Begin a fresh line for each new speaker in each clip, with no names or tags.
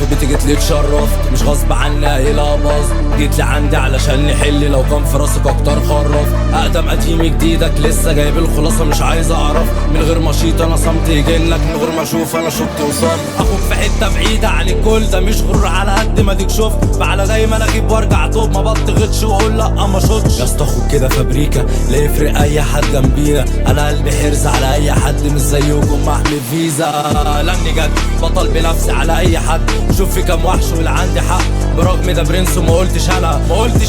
صاحبتي جيت لي اتشرفت، مش غصب عني لا باظ، جيت لي عندي علشان نحل، لو كان في راسك اكتر خرف. اقدم قديم جديدك لسه جايب الخلاصه، مش عايز اعرف من غير ما اشيط انا صمت يجنك، من غير ما اشوف انا شفت وصلت. اخوك في حته بعيده عن الكل، ده مش غرور على قد ما ديك شفت، فعلى دايما اجيب وارجع طوب، ما بطغتش واقول لا ما شوتش. يا اسطى اخوك كده فابريكا، لا يفرق اي حد جنبينا، انا قلبي حرز على اي حد، مش زيكم محمي فيزا. لاني جد بطل بنفسي على اي حد، شوف في كام وحش واللي عندي حق، برغم ده برنس وما قلتش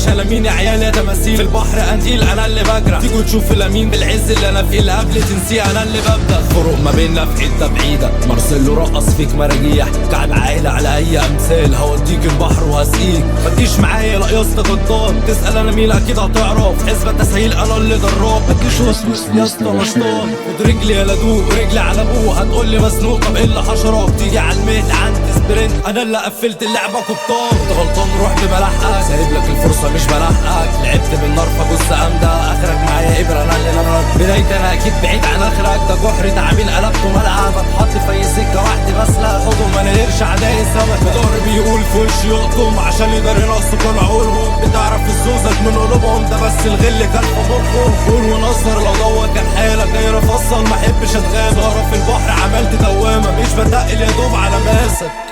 انا مين يا عيال يا تماثيل، في البحر قنديل انا اللي بجرح، تيجوا تشوف الامين بالعز اللي انا فيه، اللي قبل تنسيه انا اللي ببدا. فروق ما بيننا في حته بعيده، مارسيلو رقص فيك مراجيح، كعب عائله على اي امثال، هوديك البحر وهسقيك، ما تجيش معايا لا يا اسطى جدار، تسال انا مين اكيد هتعرف، حسبة تسهيل انا اللي دراب، ما تجيش وسوس يا اسطى مشطان، خد رجلي يا لدوق ورجلي على ابوه، هتقول لي مسنوق طب ايه اللي حشرك، تيجي على المهل عندي سبرنت، انا اللي قفلت اللعبه كبطان، انت غلطان روح بملاحقك، سايب لك الفرصه مش بلاحقك، لعبت بالنار فبص امده، اخرك معايا ابره انا اللي نرد، بدايتي انا اكيد بعيد عن اخرك، ده جحر تعابين قلبته ملعب، اتحط في اي سكه واحده بس لا خدهم ما نقدرش اعدائي السمك، بظهر بيقول في وشي يقطم عشان يقدر ينقص كل عقولهم، بتعرف الزوزك من قلوبهم، ده بس الغل كان في مخهم، قول ونصر لو دوت كان حالك جاي افصل ما احبش اتغاب، في البحر عملت دوامه مش بتقل يا دوب على ماسك.